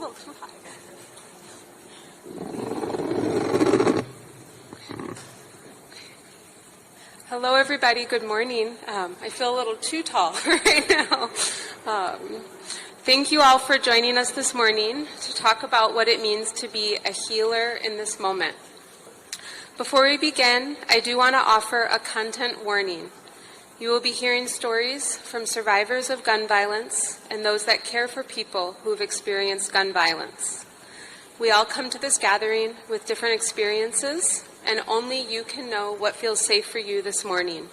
little too high. Hello, everybody. Good morning. I feel a little too tall right now. Thank you all for joining us this morning to talk about what it means to be a healer in this moment. Before we begin, I do want to offer a content warning. You will be hearing stories from survivors of gun violence and those that care for people who have experienced gun violence. We all come to this gathering with different experiences, and only you can know what feels safe for you this morning.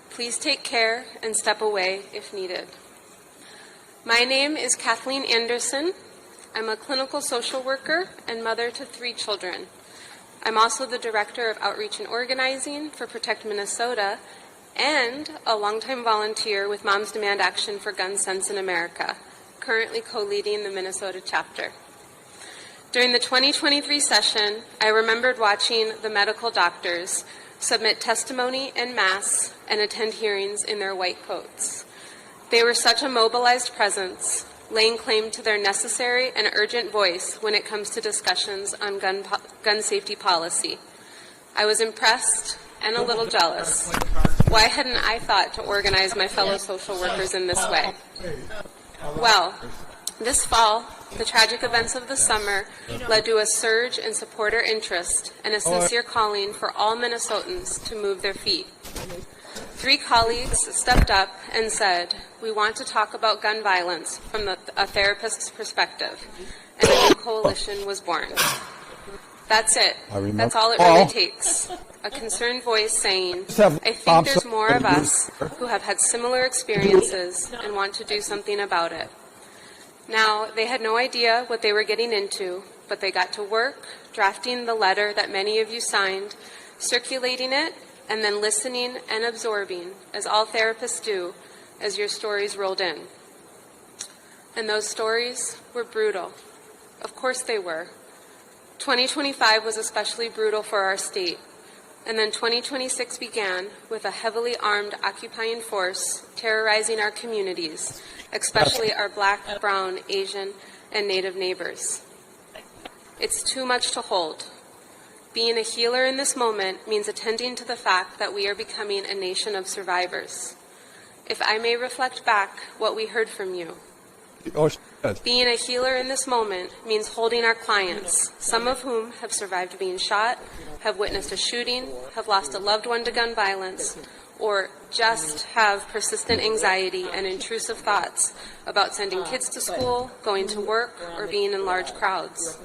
Please take care and step away if needed. My name is Kathleen Anderson. I'm a clinical social worker and mother to 3 children. I'm also the Director of Outreach and Organizing for Protect Minnesota and a longtime volunteer with Moms Demand Action for Gun Sense in America, currently co-leading the Minnesota chapter. During the 2023 session, I remembered watching the medical doctors submit testimony en masse and attend hearings in their white coats. They were such a mobilized presence, laying claim to their necessary and urgent voice when it comes to discussions on gun safety policy. I was impressed and a little jealous. Why hadn't I thought to organize my fellow social workers in this way? Well, this fall, the tragic events of the summer led to a surge in supporter interest and a sincere calling for all Minnesotans to move their feet. 3 colleagues stepped up and said, "We want to talk about gun violence from a therapist's perspective," and a new coalition was born. That's it. That's all it really takes. A concerned voice saying, "I think there's more of us who have had similar experiences and want to do something about it." Now, they had no idea what they were getting into, but they got to work drafting the letter that many of you signed, circulating it, and then listening and absorbing, as all therapists do, as your stories rolled in. And those stories were brutal. Of course they were. 2025 was especially brutal for our state. And then 2026 began with a heavily armed occupying force terrorizing our communities, especially our Black, Brown, Asian, and Native neighbors. It's too much to hold. Being a healer in this moment means attending to the fact that we are becoming a nation of survivors. If I may reflect back what we heard from you. Being a healer in this moment means holding our clients, some of whom have survived being shot, have witnessed a shooting, have lost a loved one to gun violence, or just have persistent anxiety and intrusive thoughts about sending kids to school, going to work, or being in large crowds.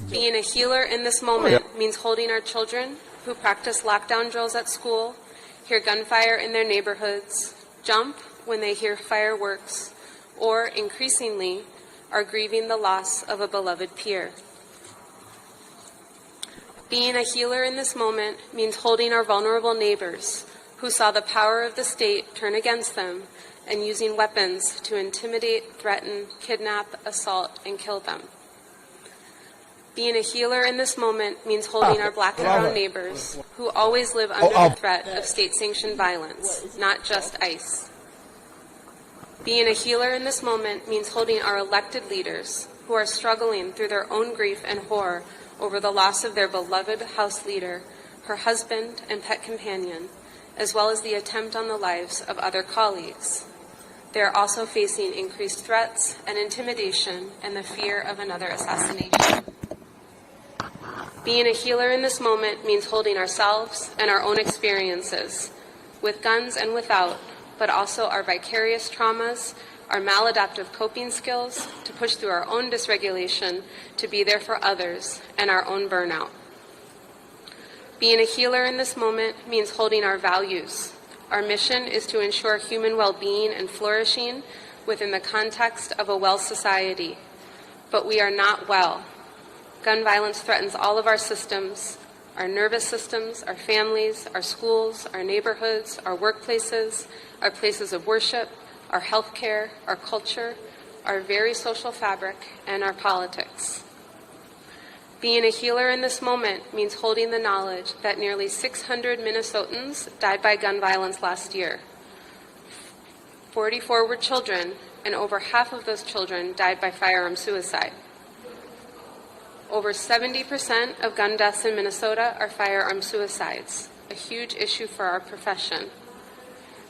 Being a healer in this moment means holding our children who practice lockdown drills at school, hear gunfire in their neighborhoods, jump when they hear fireworks, or, increasingly, are grieving the loss of a beloved peer. Being a healer in this moment means holding our vulnerable neighbors who saw the power of the state turn against them and using weapons to intimidate, threaten, kidnap, assault, and kill them. Being a healer in this moment means holding our Black and Brown neighbors who always live under the threat of state-sanctioned violence, not just ICE. Being a healer in this moment means holding our elected leaders who are struggling through their own grief and horror over the loss of their beloved House leader, her husband and pet companion, as well as the attempt on the lives of other colleagues. They are also facing increased threats and intimidation and the fear of another assassination. Being a healer in this moment means holding ourselves and our own experiences, with guns and without, but also our vicarious traumas, our maladaptive coping skills to push through our own dysregulation to be there for others, and our own burnout. Being a healer in this moment means holding our values. Our mission is to ensure human well-being and flourishing within the context of a well society. But we are not well. Gun violence threatens all of our systems, our nervous systems, our families, our schools, our neighborhoods, our workplaces, our places of worship, our healthcare, our culture, our very social fabric, and our politics. Being a healer in this moment means holding the knowledge that nearly 600 Minnesotans died by gun violence last year. 44 were children, and over half of those children died by firearm suicide. Over 70% of gun deaths in Minnesota are firearm suicides, a huge issue for our profession.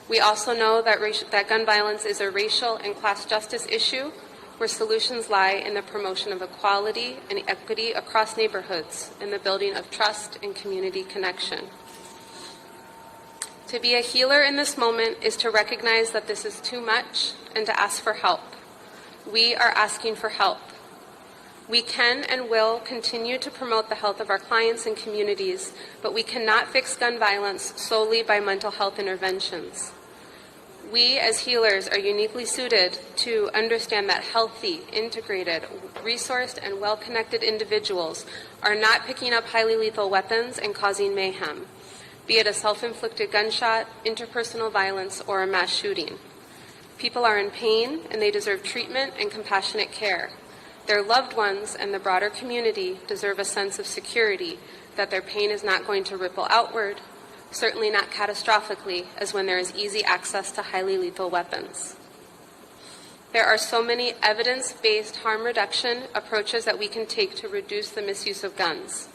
We also know that gun violence is a racial and class justice issue where solutions lie in the promotion of equality and equity across neighborhoods and the building of trust and community connection. To be a healer in this moment is to recognize that this is too much and to ask for help. We are asking for help. We can and will continue to promote the health of our clients and communities, but we cannot fix gun violence solely by mental health interventions. We as healers are uniquely suited to understand that healthy, integrated, resourced, and well-connected individuals are not picking up highly lethal weapons and causing mayhem, be it a self-inflicted gunshot, interpersonal violence, or a mass shooting. People are in pain, and they deserve treatment and compassionate care. Their loved ones and the broader community deserve a sense of security that their pain is not going to ripple outward, certainly not catastrophically, as when there is easy access to highly lethal weapons. There are so many evidence-based harm reduction approaches that we can take to reduce the misuse of guns.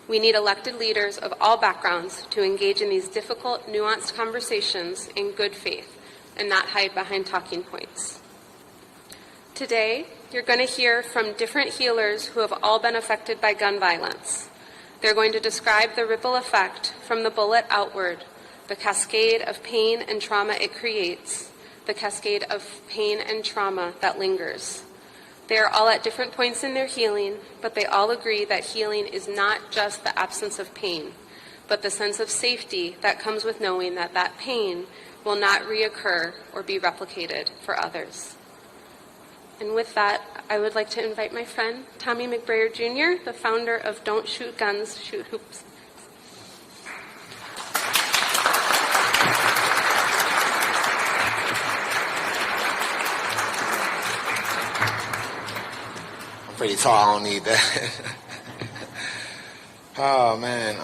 We need elected leaders of all backgrounds to engage in these difficult, nuanced conversations in good faith and not hide behind talking points. Today, you're going to hear from different healers who have all been affected by gun violence. They're going to describe the ripple effect from the bullet outward, the cascade of pain and trauma it creates, the cascade of pain and trauma that lingers. They are all at different points in their healing, but they all agree that healing is not just the absence of pain, but the sense of safety that comes with knowing that that pain will not reoccur or be replicated for others. And with that, I would like to invite my friend, Tommy McBrayer Jr., the founder of Don't Shoot Guns, Shoot Hoops. I'm pretty tall, I don't need that. Oh, man.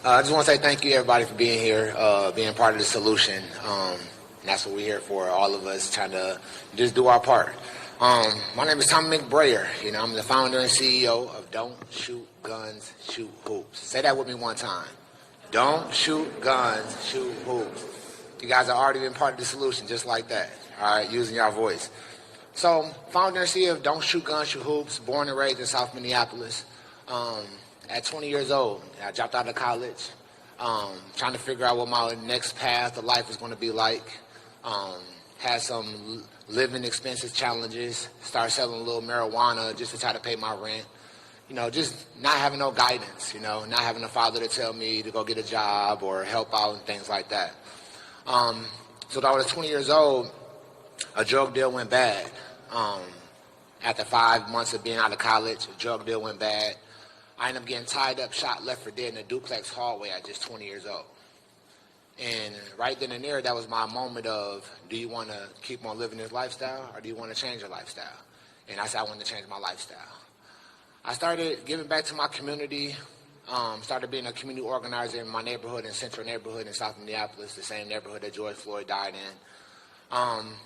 I just want to say thank you, everybody, for being here, being part of the solution. And that's what we're here for, all of us trying to just do our part. My name is Tommy McBrayer. I'm the founder and CEO of Don't Shoot Guns, Shoot Hoops. Say that with me one time. Don't shoot guns, shoot hoops. You guys have already been part of the solution, just like that. All right, using your voice. So, founder and CEO of Don't Shoot Guns, Shoot Hoops, born and raised in South Minneapolis. At 20 years old, I dropped out of college, trying to figure out what my next path of life was going to be like. Had some living expenses challenges, started selling a little marijuana just to try to pay my rent. Just not having no guidance, not having a father to tell me to go get a job or help out and things like that. So when I was 20 years old, a drug deal went bad. After 5 months of being out of college, a drug deal went bad. I ended up getting tied up, shot, left for dead in a duplex hallway at just 20 years old. And right then and there, that was my moment of, do you want to keep on living this lifestyle or do you want to change your lifestyle? And I said, I want to change my lifestyle. I started giving back to my community, started being a community organizer in my neighborhood, in Central neighborhood in South Minneapolis, the same neighborhood that George Floyd died in.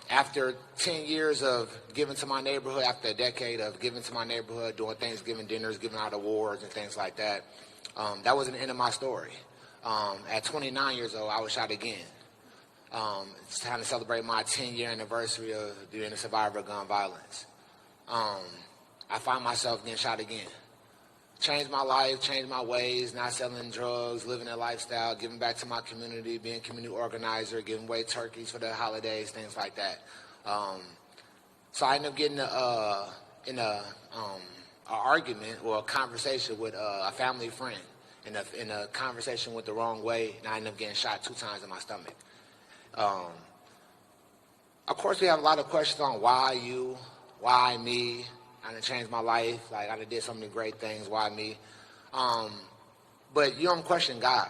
After 10 years of giving to my neighborhood, after a decade of giving to my neighborhood, doing Thanksgiving dinners, giving out awards and things like that, that wasn't the end of my story. At 29 years old, I was shot again. It's time to celebrate my 10-year anniversary of being a survivor of gun violence. I find myself getting shot again. Changed my life, changed my ways, not selling drugs, living a lifestyle, giving back to my community, being a community organizer, giving away turkeys for the holidays, things like that. So I ended up getting in a argument or a conversation with a family friend. In a conversation went the wrong way, and I ended up getting shot 2 times in my stomach. Of course, we have a lot of questions on why you, why me. I done changed my life. Like, I done did so many great things. Why me? But you don't question God.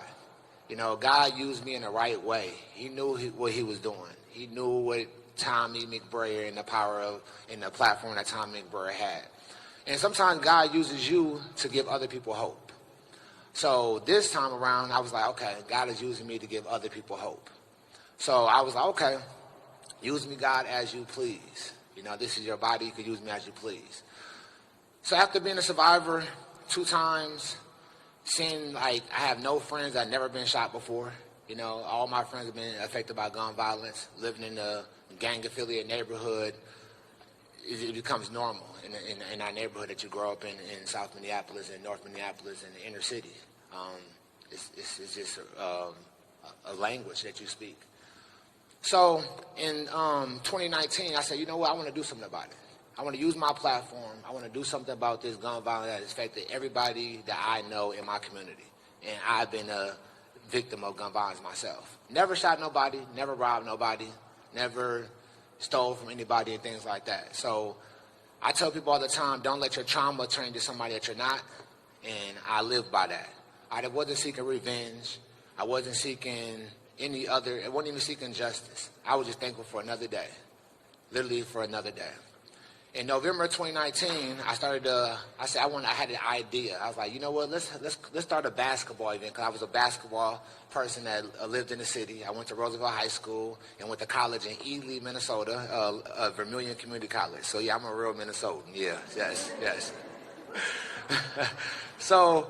God used me in the right way. He knew what he was doing. He knew what Tommy McBrayer and the power of, and the platform that Tommy McBrayer had. And sometimes God uses you to give other people hope. So this time around, I was like, okay, God is using me to give other people hope. So I was like, okay, Use me, God, as you please. You know, this is your body. You can use me as you please. So after being a survivor 2 times, seeing like I have no friends, I've never been shot before. You know, all my friends have been affected by gun violence. Living in a gang-affiliated neighborhood, it becomes normal in our neighborhood that you grow up in South Minneapolis and North Minneapolis and the inner city. It's just a language that you speak. So in 2019, I said, you know what, I want to do something about it. I want to use my platform. I want to do something about this gun violence that has affected everybody that I know in my community. And I've been a victim of gun violence myself. Never shot nobody, never robbed nobody, never stole from anybody and things like that. So I tell people all the time, don't let your trauma turn into somebody that you're not. And I live by that. I wasn't seeking revenge. I wasn't seeking I wasn't even seeking justice. I was just thankful for another day, literally for another day. In November 2019, I had an idea. I was like, you know what, let's start a basketball event, because I was a basketball person that lived in the city. I went to Roosevelt High School and went to college in Ely, Minnesota, Vermilion Community College. So yeah, I'm a real Minnesotan. Yeah, yes. So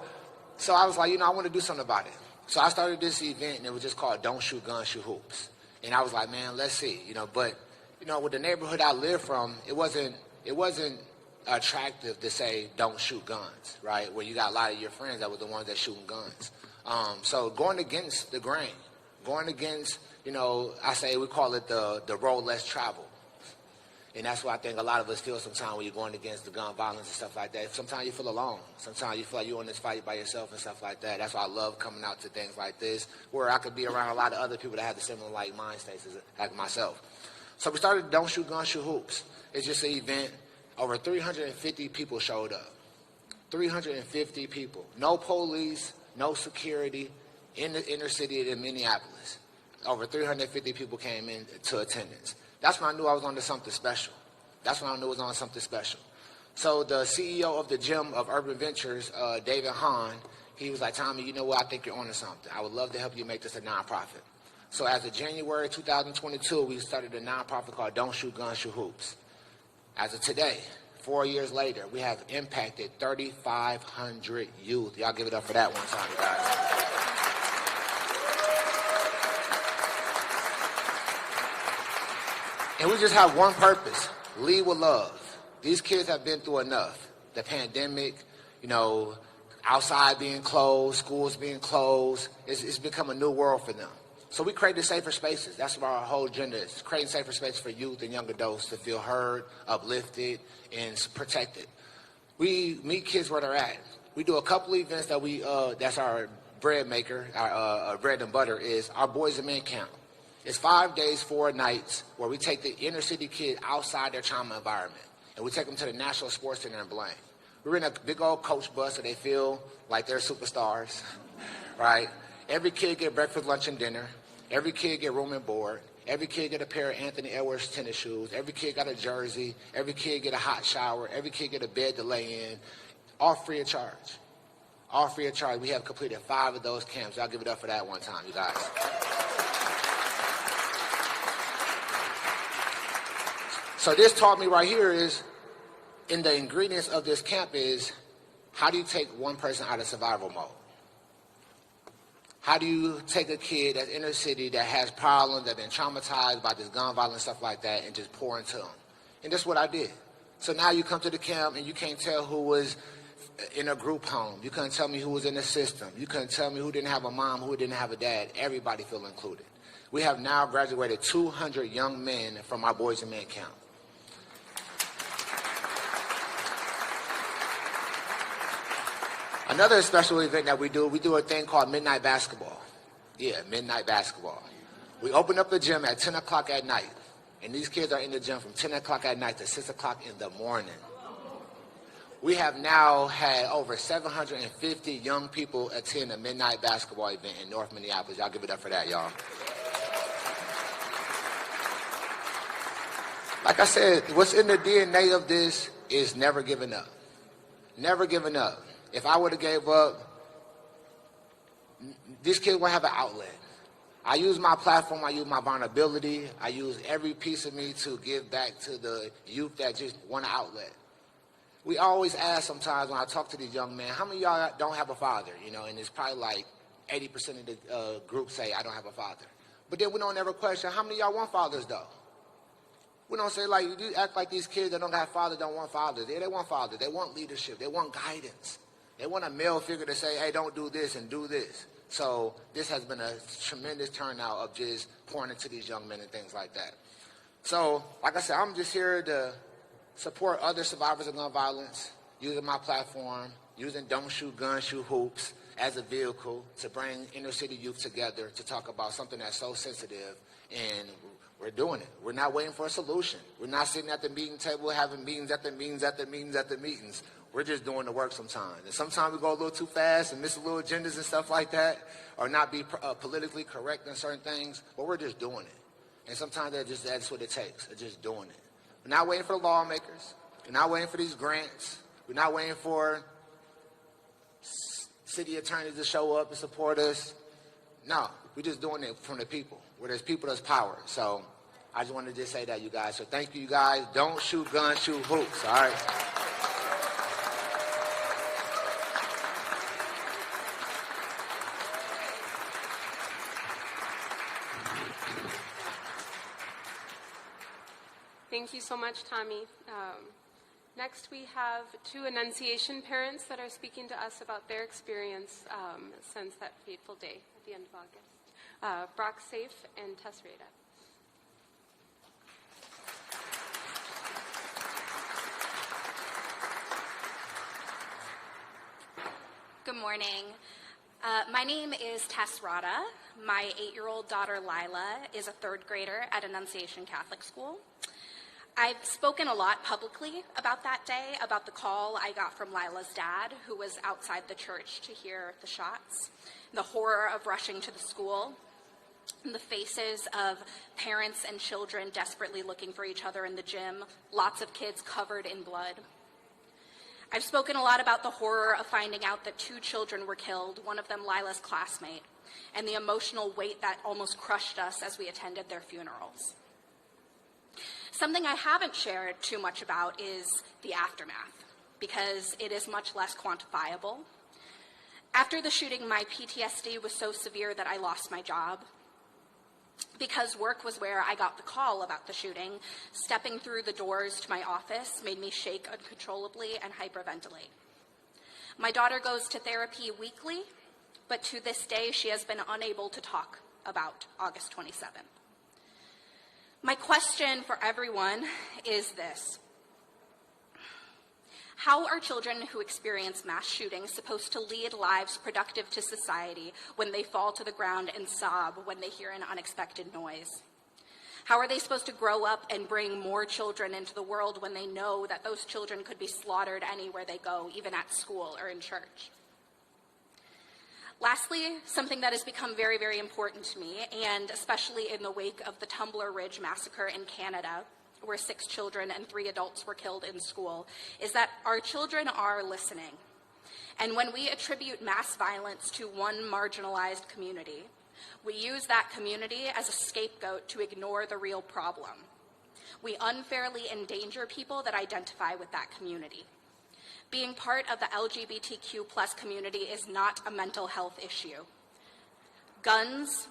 I was like, you know, I want to do something about it. So I started this event, and it was just called Don't Shoot Guns, Shoot Hoops. And I was like, man, let's see, you know, but, you know, with the neighborhood I live from, it wasn't attractive to say don't shoot guns, right? Where you got a lot of your friends that were the ones that shooting guns. So going against the grain, going against, you know, we call it the road less traveled. And that's what I think a lot of us feel sometimes when you're going against the gun violence and stuff like that. Sometimes you feel alone. Sometimes you feel like you're in this fight by yourself and stuff like that. That's why I love coming out to things like this, where I could be around a lot of other people that have the similar like mind states like myself. So we started Don't Shoot Guns, Shoot Hoops. It's just an event. Over 350 people showed up. 350 people. No police, no security in the inner city of Minneapolis. Over 350 people came in to attendance. That's when I knew I was on to something special. That's when I knew I was on something special. So the CEO of the gym of Urban Ventures, David Hahn, he was like, Tommy, you know what? I think you're on to something. I would love to help you make this a nonprofit. So as of January 2022, we started a nonprofit called Don't Shoot Guns, Shoot Hoops. As of today, 4 years later, we have impacted 3,500 youth. Y'all give it up for that one time, guys. And we just have one purpose: lead with love. These kids have been through enough. The pandemic, you know, outside being closed, schools being closed, it's become a new world for them. So we created safer spaces. That's what our whole agenda is: creating safer spaces for youth and young adults to feel heard, uplifted, and protected. We meet kids where they're at. We do a couple of events that that's our bread maker, our bread and butter, is our Boys and Men Camp. It's 5 days, 4 nights, where we take the inner city kid outside their trauma environment, and we take them to the National Sports Center in Blaine. We're in a big old coach bus so they feel like they're superstars, right? Every kid get breakfast, lunch, and dinner. Every kid get room and board. Every kid get a pair of Anthony Edwards tennis shoes. Every kid got a jersey. Every kid get a hot shower. Every kid get a bed to lay in. All free of charge. All free of charge. We have completed 5 of those camps. Y'all give it up for that one time, you guys. So this taught me right here is, in the ingredients of this camp is, how do you take one person out of survival mode? How do you take a kid that's inner city that has problems, that been traumatized by this gun violence, stuff like that, and just pour into them? And that's what I did. So now you come to the camp and you can't tell who was in a group home. You couldn't tell me who was in the system. You couldn't tell me who didn't have a mom, who didn't have a dad. Everybody feel included. We have now graduated 200 young men from our Boys and Men Camp. Another special event that we do a thing called Midnight Basketball. Yeah, Midnight Basketball. We open up the gym at 10 o'clock at night, and these kids are in the gym from 10 o'clock at night to 6 o'clock in the morning. We have now had over 750 young people attend a Midnight Basketball event in North Minneapolis. Y'all give it up for that, y'all. Like I said, what's in the DNA of this is never giving up. Never giving up. If I would have gave up, these kids won't have an outlet. I use my platform, I use my vulnerability, I use every piece of me to give back to the youth that just want an outlet. We always ask sometimes when I talk to these young men, how many of y'all don't have a father? And it's probably like 80% of the group say, I don't have a father. But then we don't ever question, how many of y'all want fathers though? We don't say like, you act like these kids that don't have fathers don't want fathers. Yeah, they want fathers. They want leadership. They want guidance. They want a male figure to say, hey, don't do this and do this. So this has been a tremendous turnout of just pouring into these young men and things like that. So, like I said, I'm just here to support other survivors of gun violence, using my platform, using Don't Shoot Guns, Shoot Hoops as a vehicle to bring inner city youth together to talk about something that's so sensitive, and we're doing it. We're not waiting for a solution. We're not sitting at the meeting table having meetings after meetings after meetings after meetings. We're just doing the work sometimes. And sometimes we go a little too fast and miss a little agendas and stuff like that, or not be politically correct in certain things, but we're just doing it. And sometimes that's what it takes. It's just doing it. We're not waiting for the lawmakers. We're not waiting for these grants. We're not waiting for city attorneys to show up and support us. No, we're just doing it from the people. Where there's people, there's power. So I just wanted to just say that, you guys. So thank you, guys. Don't shoot guns, shoot hoops. All right. Thank you so much, Tommy. Next, we have two Annunciation parents that are speaking to us about their experience since that fateful day at the end of August. Brock Safe and Tess Rada. Good morning. My name is Tess Rada. My 8-year-old daughter Lila is a 3rd grader at Annunciation Catholic School. I've spoken a lot publicly about that day, about the call I got from Lila's dad, who was outside the church to hear the shots, the horror of rushing to the school, and the faces of parents and children desperately looking for each other in the gym, lots of kids covered in blood. I've spoken a lot about the horror of finding out that 2 children were killed, one of them Lila's classmate, and the emotional weight that almost crushed us as we attended their funerals. Something I haven't shared too much about is the aftermath, because it is much less quantifiable. After the shooting, my PTSD was so severe that I lost my job. Because work was where I got the call about the shooting, stepping through the doors to my office made me shake uncontrollably and hyperventilate. My daughter goes to therapy weekly, but to this day she has been unable to talk about August 27th. My question for everyone is this: how are children who experience mass shootings supposed to lead lives productive to society when they fall to the ground and sob when they hear an unexpected noise? How are they supposed to grow up and bring more children into the world when they know that those children could be slaughtered anywhere they go, even at school or in church? Lastly, something that has become very, very important to me, and especially in the wake of the Tumbler Ridge massacre in Canada, where 6 children and 3 adults were killed in school, is that our children are listening. And when we attribute mass violence to one marginalized community, we use that community as a scapegoat to ignore the real problem. We unfairly endanger people that identify with that community. Being part of the LGBTQ+ community is not a mental health issue. Guns,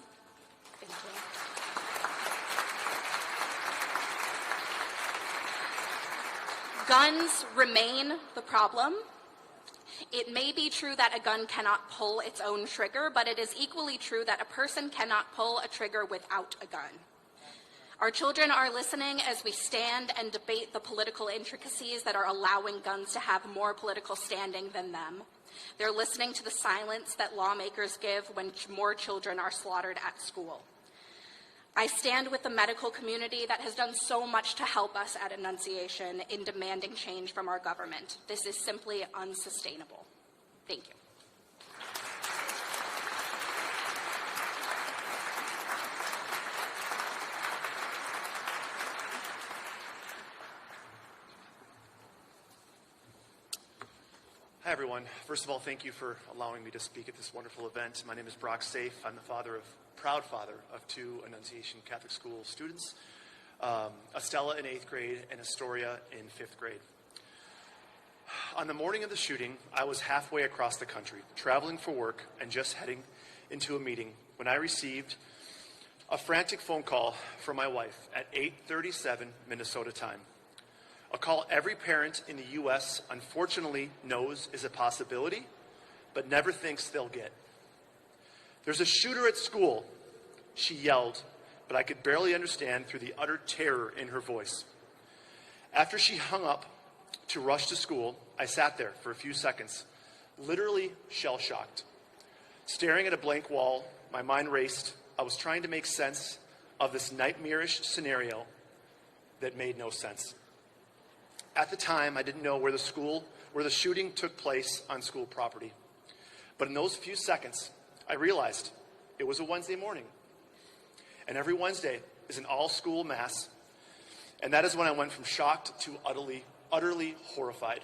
guns remain the problem. It may be true that a gun cannot pull its own trigger, but it is equally true that a person cannot pull a trigger without a gun. Our children are listening as we stand and debate the political intricacies that are allowing guns to have more political standing than them. They're listening to the silence that lawmakers give when more children are slaughtered at school. I stand with the medical community that has done so much to help us at Annunciation in demanding change from our government. This is simply unsustainable. Thank you. Hi, everyone. First of all, thank you for allowing me to speak at this wonderful event. My name is Brock Safe. I'm the father of proud father of two Annunciation Catholic School students, Estella in 8th grade and Astoria in 5th grade. On the morning of the shooting, I was halfway across the country, traveling for work and just heading into a meeting when I received a frantic phone call from my wife at 8:37 Minnesota time. A call every parent in the U.S. unfortunately knows is a possibility, but never thinks they'll get. "There's a shooter at school," she yelled, but I could barely understand through the utter terror in her voice. After she hung up to rush to school, I sat there for a few seconds, literally shell-shocked. Staring at a blank wall, my mind raced. I was trying to make sense of this nightmarish scenario that made no sense. At the time, I didn't know where the shooting took place on school property. But in those few seconds, I realized it was a Wednesday morning. And every Wednesday is an all-school mass. And that is when I went from shocked to utterly horrified.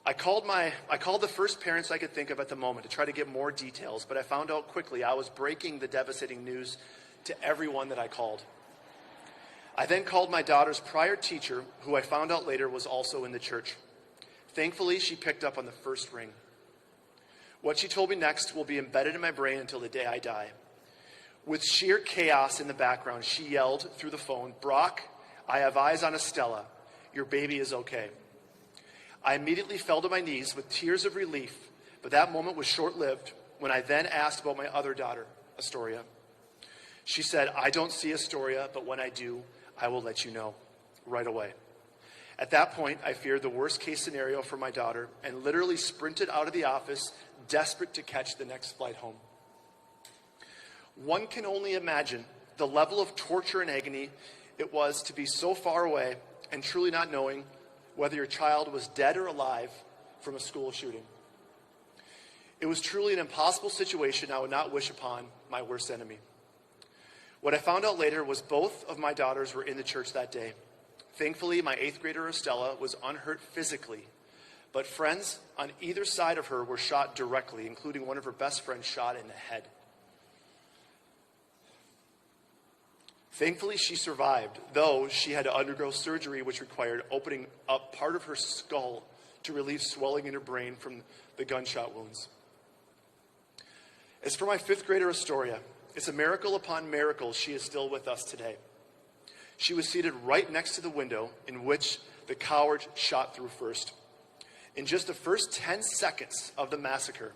I called the first parents I could think of at the moment to try to get more details, but I found out quickly I was breaking the devastating news to everyone that I called. I then called my daughter's prior teacher, who I found out later was also in the church. Thankfully, she picked up on the first ring. What she told me next will be embedded in my brain until the day I die. With sheer chaos in the background, she yelled through the phone, "Brock, I have eyes on Estella. Your baby is okay." I immediately fell to my knees with tears of relief, but that moment was short-lived when I then asked about my other daughter, Astoria. She said, "I don't see Astoria, but when I do, I will let you know right away." At that point, I feared the worst-case scenario for my daughter and literally sprinted out of the office, desperate to catch the next flight home. One can only imagine the level of torture and agony it was to be so far away and truly not knowing whether your child was dead or alive from a school shooting. It was truly an impossible situation I would not wish upon my worst enemy. What I found out later was both of my daughters were in the church that day. Thankfully, my 8th grader Estella was unhurt physically, but friends on either side of her were shot directly, including one of her best friends shot in the head. Thankfully, she survived, though she had to undergo surgery which required opening up part of her skull to relieve swelling in her brain from the gunshot wounds. As for my 5th grader Astoria, it's a miracle upon miracles she is still with us today. She was seated right next to the window in which the coward shot through first. In just the first 10 seconds of the massacre,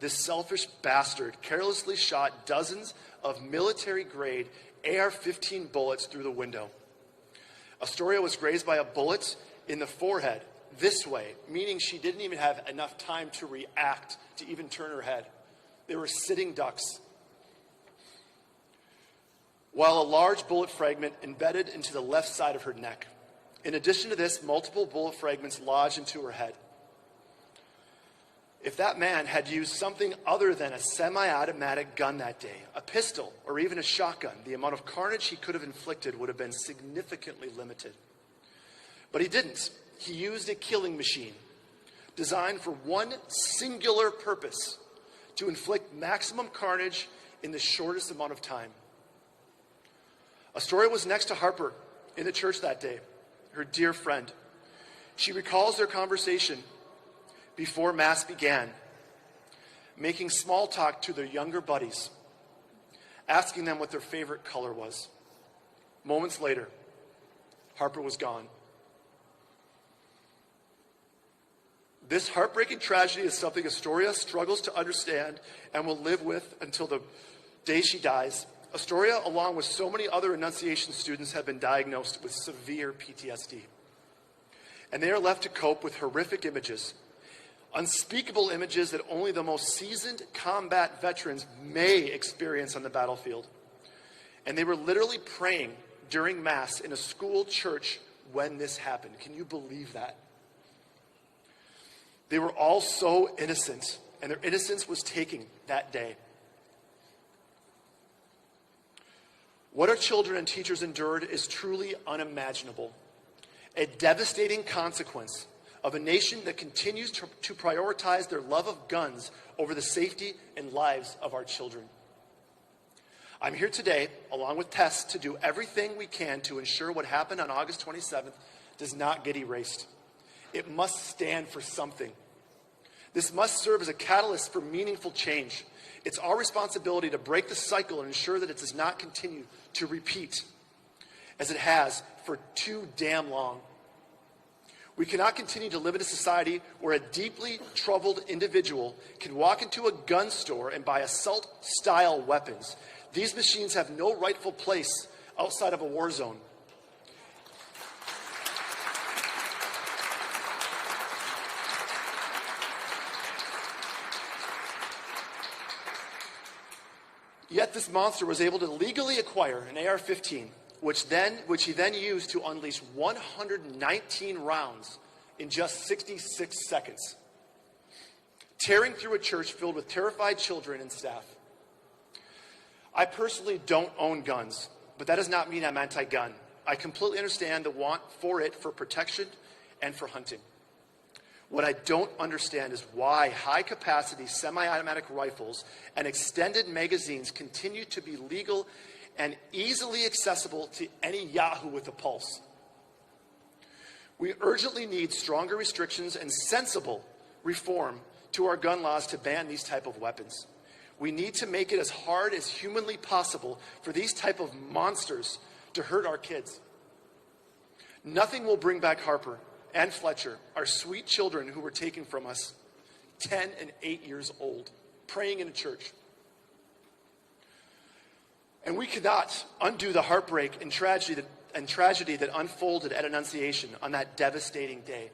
this selfish bastard carelessly shot dozens of military-grade AR-15 bullets through the window. Astoria was grazed by a bullet in the forehead this way, meaning she didn't even have enough time to react to even turn her head. They were sitting ducks. While a large bullet fragment embedded into the left side of her neck. In addition to this, multiple bullet fragments lodged into her head. If that man had used something other than a semi-automatic gun that day, a pistol, or even a shotgun, the amount of carnage he could have inflicted would have been significantly limited. But he didn't. He used a killing machine designed for one singular purpose: to inflict maximum carnage in the shortest amount of time. Astoria was next to Harper in the church that day, her dear friend. She recalls their conversation before Mass began, making small talk to their younger buddies, asking them what their favorite color was. Moments later, Harper was gone. This heartbreaking tragedy is something Astoria struggles to understand and will live with until the day she dies. Astoria, along with so many other Annunciation students, have been diagnosed with severe PTSD. And they are left to cope with horrific images, unspeakable images that only the most seasoned combat veterans may experience on the battlefield. And they were literally praying during Mass in a school church when this happened. Can you believe that? They were all so innocent, and their innocence was taken that day. What our children and teachers endured is truly unimaginable. A devastating consequence of a nation that continues to prioritize their love of guns over the safety and lives of our children. I'm here today, along with Tess, to do everything we can to ensure what happened on August 27th does not get erased. It must stand for something. This must serve as a catalyst for meaningful change. It's our responsibility to break the cycle and ensure that it does not continue to repeat, as it has for too damn long. We cannot continue to live in a society where a deeply troubled individual can walk into a gun store and buy assault-style weapons. These machines have no rightful place outside of a war zone. Yet this monster was able to legally acquire an AR-15, which he then used to unleash 119 rounds in just 66 seconds, tearing through a church filled with terrified children and staff. I personally don't own guns, but that does not mean I'm anti-gun. I completely understand the want for it for protection and for hunting. What I don't understand is why high-capacity semi-automatic rifles and extended magazines continue to be legal and easily accessible to any Yahoo with a pulse. We urgently need stronger restrictions and sensible reform to our gun laws to ban these type of weapons. We need to make it as hard as humanly possible for these type of monsters to hurt our kids. Nothing will bring back Harper and Fletcher, our sweet children who were taken from us, 10 and 8 years old, praying in a church. And we cannot undo the heartbreak and tragedy that unfolded at Annunciation on that devastating day.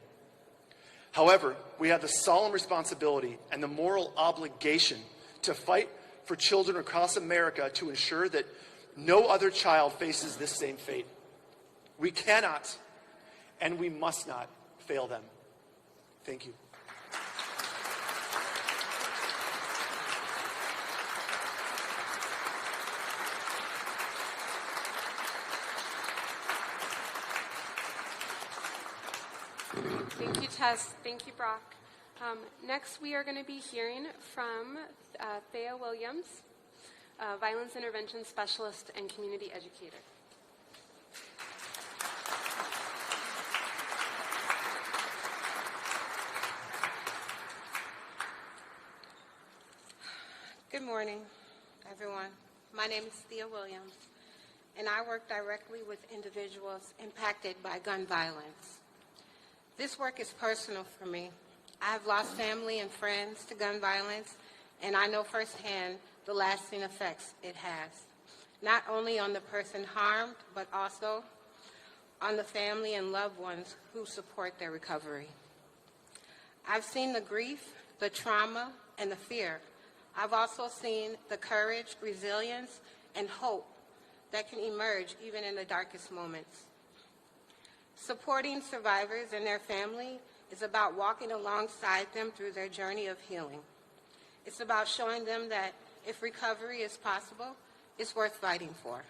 However, we have the solemn responsibility and the moral obligation to fight for children across America to ensure that no other child faces this same fate. We cannot and we must not fail them. Thank you. Thank you, Tess. Thank you, Brock. Next, we are going to be hearing from Thea Williams, Violence Intervention Specialist and Community Educator. Good morning, everyone. My name is Thea Williams, and I work directly with individuals impacted by gun violence. This work is personal for me. I have lost family and friends to gun violence, and I know firsthand the lasting effects it has, not only on the person harmed, but also on the family and loved ones who support their recovery. I've seen the grief, the trauma, and the fear. I've also seen the courage, resilience, and hope that can emerge even in the darkest moments. Supporting survivors and their family is about walking alongside them through their journey of healing. It's about showing them that if recovery is possible, it's worth fighting for.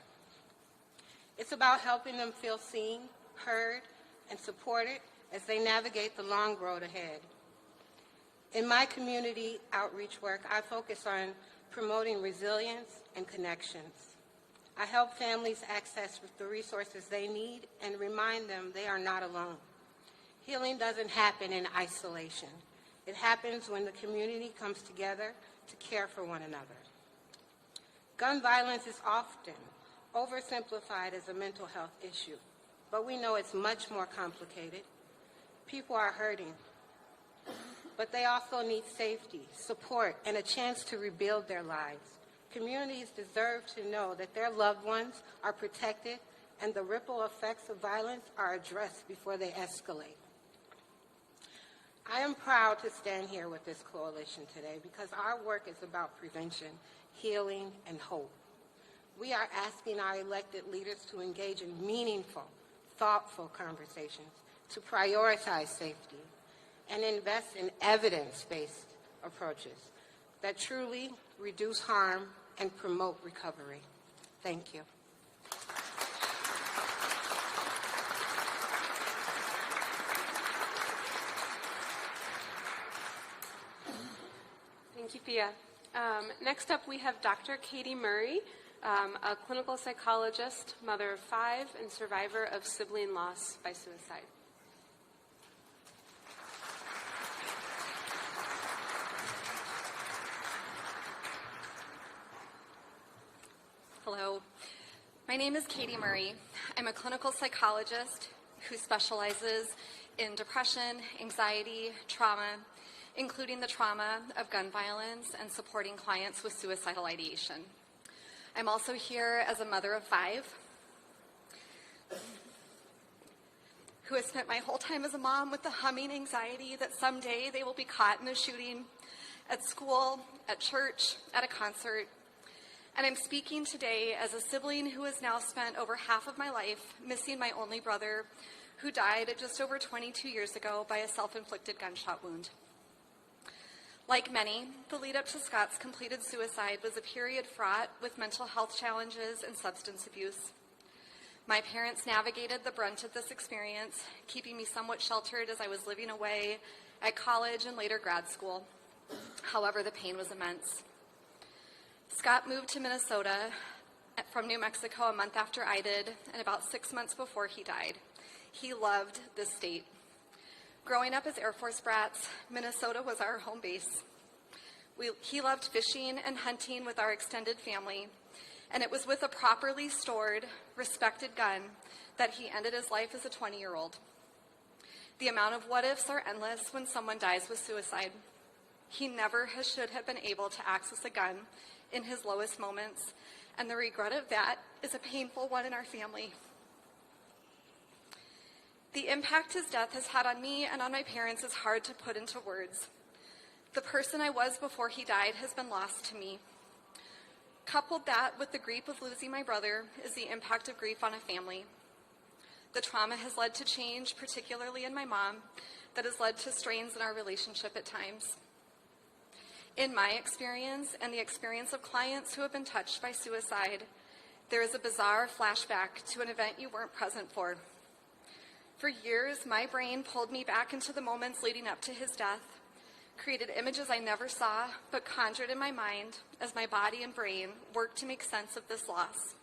It's about helping them feel seen, heard, and supported as they navigate the long road ahead. In my community outreach work, I focus on promoting resilience and connections. I help families access the resources they need and remind them they are not alone. Healing doesn't happen in isolation. It happens when the community comes together to care for one another. Gun violence is often oversimplified as a mental health issue, but we know it's much more complicated. People are hurting, but they also need safety, support, and a chance to rebuild their lives. Communities deserve to know that their loved ones are protected and the ripple effects of violence are addressed before they escalate. I am proud to stand here with this coalition today because our work is about prevention, healing, and hope. We are asking our elected leaders to engage in meaningful, thoughtful conversations, to prioritize safety, and invest in evidence-based approaches that truly reduce harm and promote recovery. Thank you. Thank you, Thea. Next up, we have Dr. Katie Murray, a clinical psychologist, mother of 5, and survivor of sibling loss by suicide. Hello, my name is Katie Murray. I'm a clinical psychologist who specializes in depression, anxiety, trauma, including the trauma of gun violence and supporting clients with suicidal ideation. I'm also here as a mother of 5 who has spent my whole time as a mom with the humming anxiety that someday they will be caught in a shooting at school, at church, at a concert. And I'm speaking today as a sibling who has now spent over half of my life missing my only brother, who died just over 22 years ago by a self-inflicted gunshot wound. Like many, the lead up to Scott's completed suicide was a period fraught with mental health challenges and substance abuse. My parents navigated the brunt of this experience, keeping me somewhat sheltered as I was living away at college and later grad school. However, the pain was immense. Scott moved to Minnesota from New Mexico a month after I did, and about 6 months before he died. He loved this state. Growing up as Air Force brats, Minnesota was our home base. He loved fishing and hunting with our extended family, and it was with a properly stored, respected gun that he ended his life as a 20-year-old. The amount of what-ifs are endless when someone dies with suicide. He never should have been able to access a gun in his lowest moments, and the regret of that is a painful one in our family. The impact his death has had on me and on my parents is hard to put into words. The person I was before he died has been lost to me. Coupled that with the grief of losing my brother is the impact of grief on a family. The trauma has led to change, particularly in my mom, that has led to strains in our relationship at times. In my experience and the experience of clients who have been touched by suicide, there is a bizarre flashback to an event you weren't present for. For years, my brain pulled me back into the moments leading up to his death, created images I never saw, but conjured in my mind as my body and brain worked to make sense of this loss.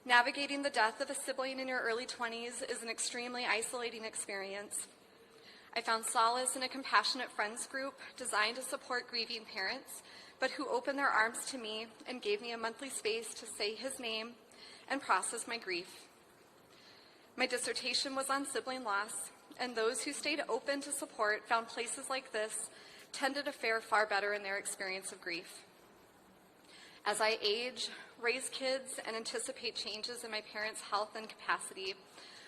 Navigating the death of a sibling in your early 20s is an extremely isolating experience. I found solace in a compassionate friends group designed to support grieving parents, but who opened their arms to me and gave me a monthly space to say his name and process my grief. My dissertation was on sibling loss, and those who stayed open to support found places like this tended to fare far better in their experience of grief. As I age, raise kids, and anticipate changes in my parents' health and capacity,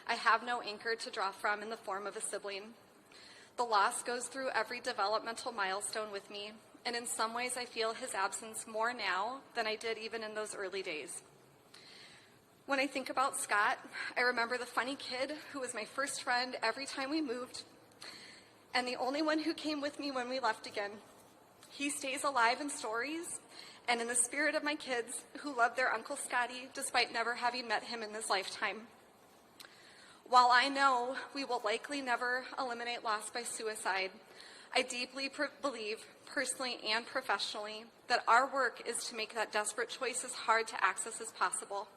I have no anchor to draw from in the form of a sibling. The loss goes through every developmental milestone with me, and in some ways I feel his absence more now than I did even in those early days. When I think about Scott, I remember the funny kid who was my first friend every time we moved, and the only one who came with me when we left again. He stays alive in stories and in the spirit of my kids who love their Uncle Scotty despite never having met him in this lifetime. While I know we will likely never eliminate loss by suicide, I deeply believe, personally and professionally, that our work is to make that desperate choice as hard to access as possible.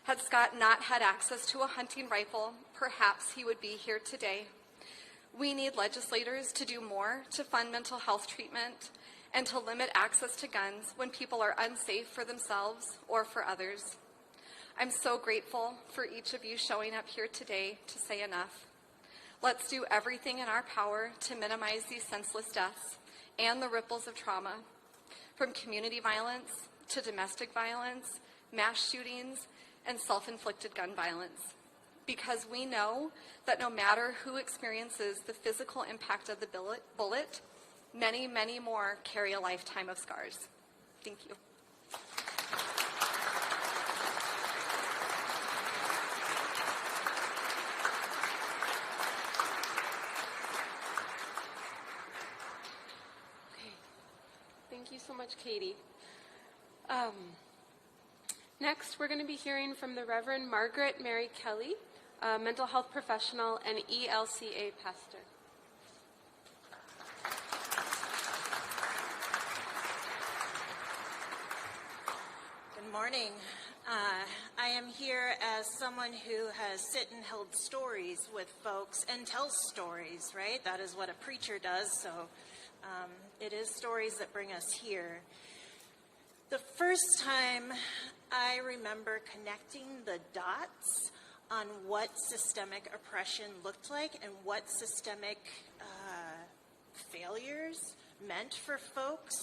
Had Scott not had access to a hunting rifle, perhaps he would be here today. We need legislators to do more to fund mental health treatment and to limit access to guns when people are unsafe for themselves or for others. I'm so grateful for each of you showing up here today to say enough. Let's do everything in our power to minimize these senseless deaths and the ripples of trauma, from community violence to domestic violence, mass shootings, and self-inflicted gun violence. Because we know that no matter who experiences the physical impact of the bullet, many, many more carry a lifetime of scars. Thank you. Thank you so much, Katie. Next, we're going to be hearing from the Reverend Margaret Mary Kelly, a mental health professional and ELCA pastor. morning. I am here as someone who has sit and held stories with folks and tells stories, right? That is what a preacher does, so it is stories that bring us here. The first time I remember connecting the dots on what systemic oppression looked like and what systemic failures meant for folks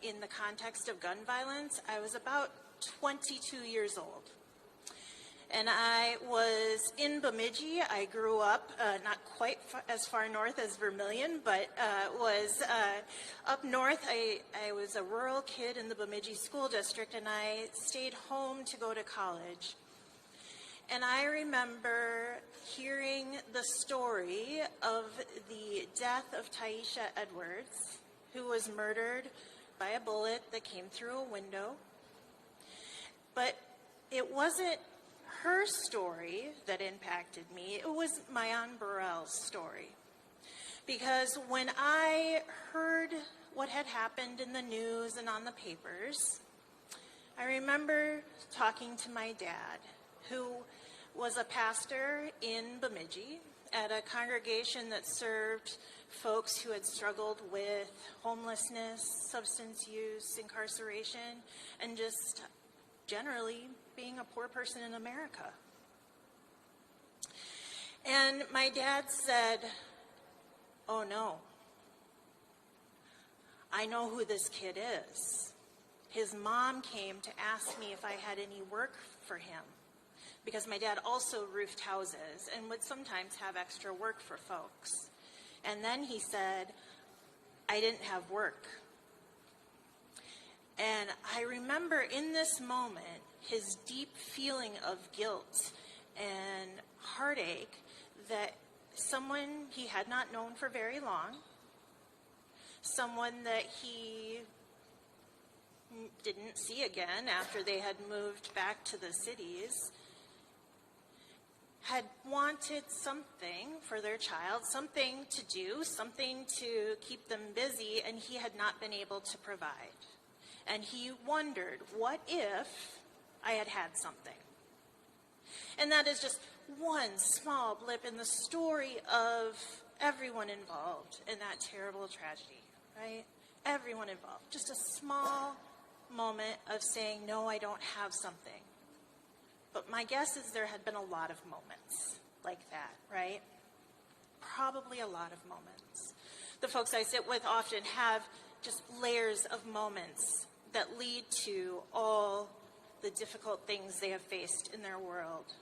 in the context of gun violence, I was about 22 years old. And I was in Bemidji. I grew up not quite as far north as Vermilion, but was up north. I was a rural kid in the Bemidji school district, and I stayed home to go to college. And I remember hearing the story of the death of Taisha Edwards, who was murdered by a bullet that came through a window. But it wasn't her story that impacted me, it was Mayan Burrell's story. Because when I heard what had happened in the news and on the papers, I remember talking to my dad, who was a pastor in Bemidji at a congregation that served folks who had struggled with homelessness, substance use, incarceration, and just generally being a poor person in America. And my dad said, "Oh no, I know who this kid is. His mom came to ask me if I had any work for him," because my dad also roofed houses and would sometimes have extra work for folks. And then he said, "I didn't have work." And I remember in this moment his deep feeling of guilt and heartache that someone he had not known for very long, someone that he didn't see again after they had moved back to the cities, had wanted something for their child, something to do, something to keep them busy, and he had not been able to provide. And he wondered, what if I had had something? And that is just one small blip in the story of everyone involved in that terrible tragedy, right? Everyone involved. Just a small moment of saying, no, I don't have something. But my guess is there had been a lot of moments like that, right? Probably a lot of moments. The folks I sit with often have just layers of moments that lead to all the difficult things they have faced in their world.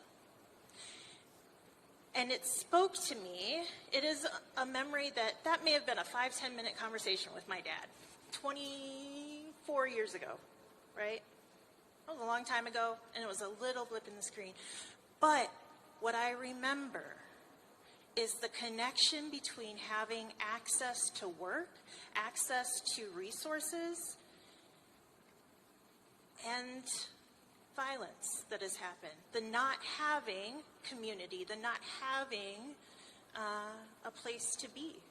And it spoke to me. It is a memory that may have been a 5-10 minute conversation with my dad 24 years ago, right? It was a long time ago, and it was a little blip in the screen. But what I remember is the connection between having access to work, access to resources, and violence that has happened. The not having community, the not having a place to be.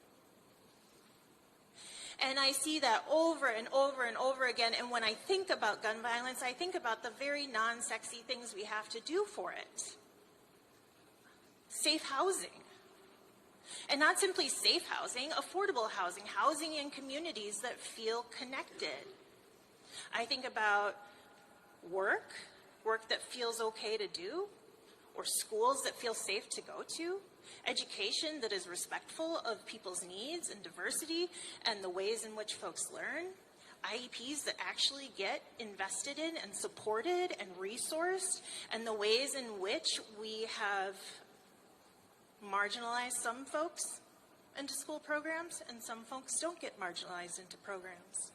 And I see that over and over and over again. And when I think about gun violence, I think about the very non-sexy things we have to do for it. Safe housing. And not simply safe housing, affordable housing, housing in communities that feel connected. I think about work that feels okay to do, or schools that feel safe to go to, education that is respectful of people's needs and diversity and the ways in which folks learn, IEPs that actually get invested in and supported and resourced, and the ways in which we have marginalized some folks into school programs and some folks don't get marginalized into programs.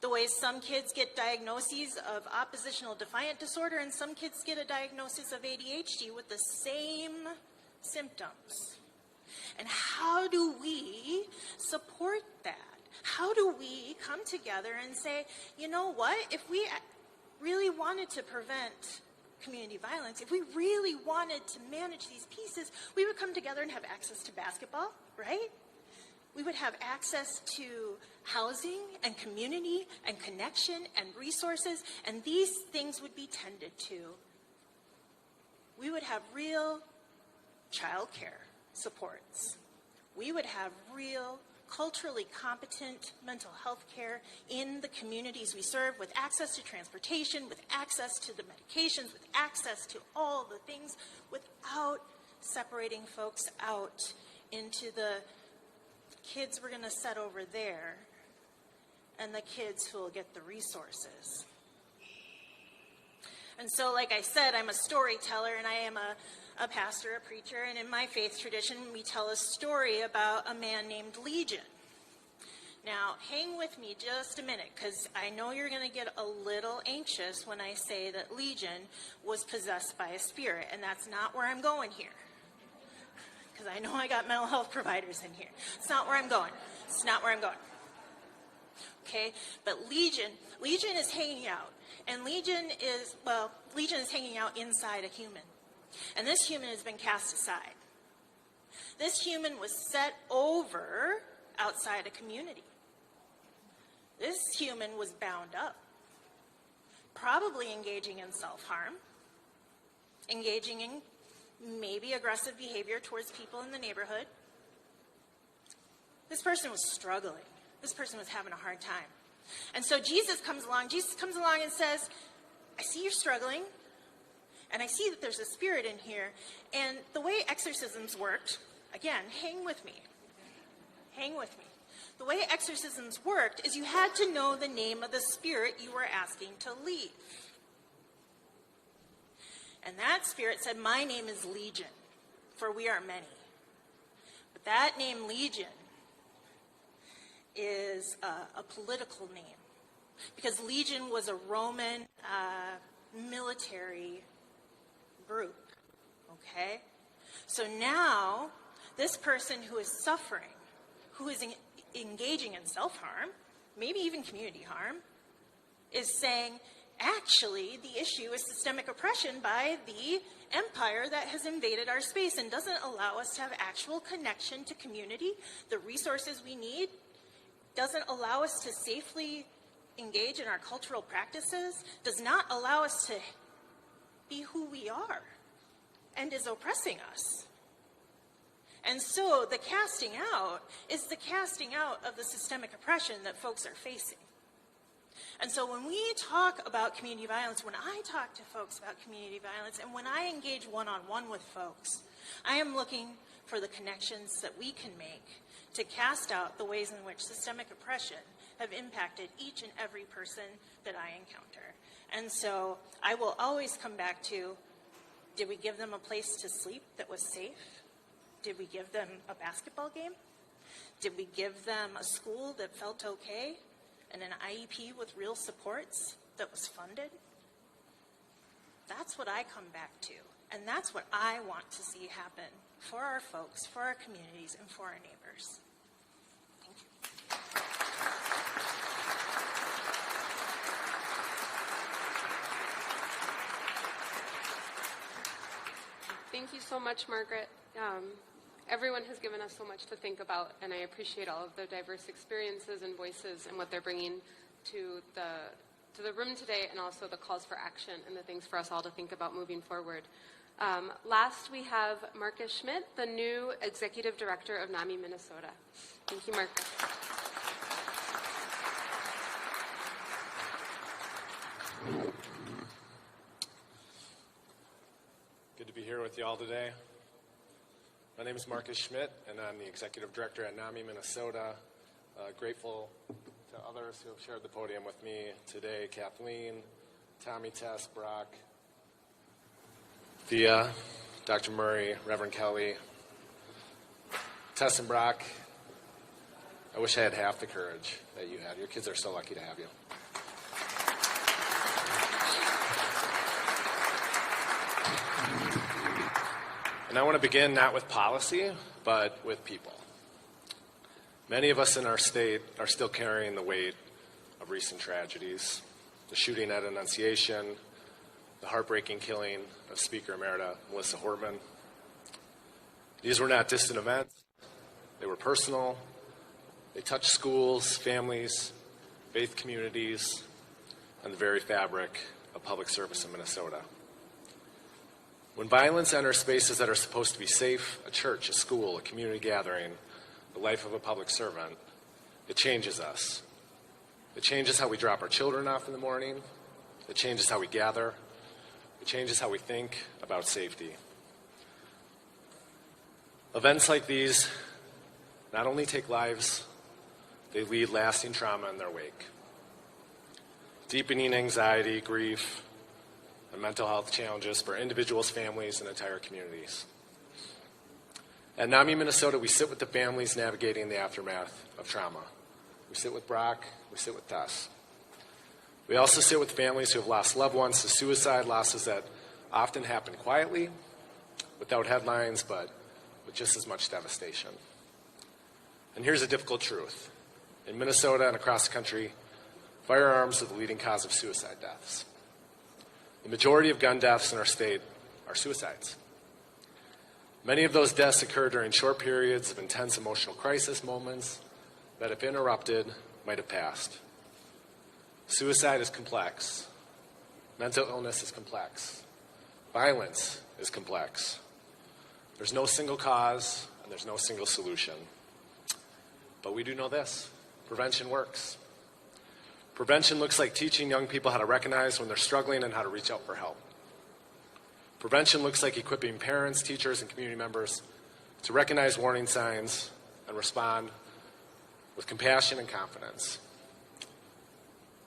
The ways some kids get diagnoses of oppositional defiant disorder and some kids get a diagnosis of ADHD with the same symptoms. And how do we support that? How do we come together and say, you know what, if we really wanted to prevent community violence, if we really wanted to manage these pieces, we would come together and have access to basketball, right? We would have access to housing and community and connection and resources, and these things would be tended to. We would have real childcare supports. We would have real culturally competent mental health care in the communities we serve, with access to transportation, with access to the medications, with access to all the things, without separating folks out into the kids we're going to set over there and the kids who will get the resources. And so, like I said, I'm a storyteller, and I am a pastor, a preacher, and in my faith tradition, we tell a story about a man named Legion. Now, hang with me just a minute, because I know you're going to get a little anxious when I say that Legion was possessed by a spirit, and that's not where I'm going here. Because I know I got mental health providers in here. It's not where I'm going. It's not where I'm going. Okay? But Legion is hanging out. And Legion is hanging out inside a human. And this human has been cast aside. This human was set over outside a community. This human was bound up, probably engaging in self-harm, engaging in maybe aggressive behavior towards people in the neighborhood. This person was struggling. This person was having a hard time. And so Jesus comes along and says, I see you're struggling, and I see that there's a spirit in here. And the way exorcisms worked, again, hang with me. The way exorcisms worked is you had to know the name of the spirit you were asking to leave. And that spirit said, my name is Legion, for we are many. But that name Legion is a political name, because Legion was a Roman military group, okay? So now, this person who is suffering, who is engaging in self-harm, maybe even community harm, is saying, actually, the issue is systemic oppression by the empire that has invaded our space and doesn't allow us to have actual connection to community, the resources we need, doesn't allow us to safely engage in our cultural practices, does not allow us to be who we are, and is oppressing us. And so the casting out is the casting out of the systemic oppression that folks are facing. And so when we talk about community violence, when I talk to folks about community violence, and when I engage one-on-one with folks, I am looking for the connections that we can make to cast out the ways in which systemic oppression have impacted each and every person that I encounter. And so I will always come back to, did we give them a place to sleep that was safe? Did we give them a basketball game? Did we give them a school that felt okay? And an IEP with real supports that was funded? That's what I come back to. And that's what I want to see happen for our folks, for our communities, and for our neighbors. Thank you. Thank you so much, Margaret. Everyone has given us so much to think about, and I appreciate all of their diverse experiences and voices and what they're bringing to the room today, and also the calls for action and the things for us all to think about moving forward. Last, we have Marcus Schmidt, the new Executive Director of NAMI Minnesota. Thank you, Marcus. Good to be here with you all today. My name is Marcus Schmidt, and I'm the Executive Director at NAMI Minnesota. Grateful to others who have shared the podium with me today: Kathleen, Tommy, Tess, Brock, Thea, Dr. Murray, Reverend Kelly. Tess and Brock, I wish I had half the courage that you had. Your kids are so lucky to have you. And I want to begin not with policy, but with people. Many of us in our state are still carrying the weight of recent tragedies: the shooting at Annunciation, the heartbreaking killing of Speaker Emerita Melissa Hortman. These were not distant events. They were personal, They touch schools, families, faith communities, and the very fabric of public service in Minnesota. When violence enters spaces that are supposed to be safe, a church, a school, a community gathering, the life of a public servant, it changes us. It changes how we drop our children off in the morning. It changes how we gather. It changes how we think about safety. Events like these not only take lives, they leave lasting trauma in their wake. Deepening anxiety, grief, and mental health challenges for individuals, families, and entire communities. At NAMI, Minnesota, we sit with the families navigating the aftermath of trauma. We sit with Brock, we sit with Tess. We also sit with families who have lost loved ones to suicide, losses that often happen quietly, without headlines, but with just as much devastation. And here's a difficult truth. In Minnesota and across the country, firearms are the leading cause of suicide deaths. The majority of gun deaths in our state are suicides. Many of those deaths occur during short periods of intense emotional crisis moments that, if interrupted, might have passed. Suicide is complex. Mental illness is complex. Violence is complex. There's no single cause, and there's no single solution. But we do know this: prevention works. Prevention looks like teaching young people how to recognize when they're struggling and how to reach out for help. Prevention looks like equipping parents, teachers, and community members to recognize warning signs and respond with compassion and confidence.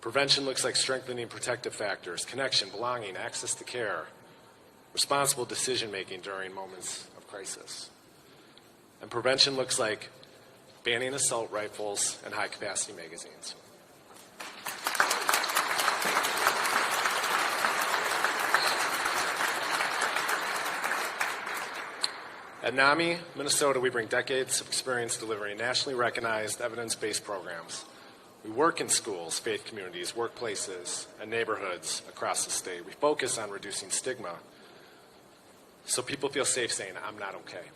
Prevention looks like strengthening protective factors, connection, belonging, access to care, responsible decision-making during moments of crisis. And prevention looks like banning assault rifles and high-capacity magazines. At NAMI, Minnesota, we bring decades of experience delivering nationally recognized evidence-based programs. We work in schools, faith communities, workplaces, and neighborhoods across the state. We focus on reducing stigma so people feel safe saying, "I'm not okay."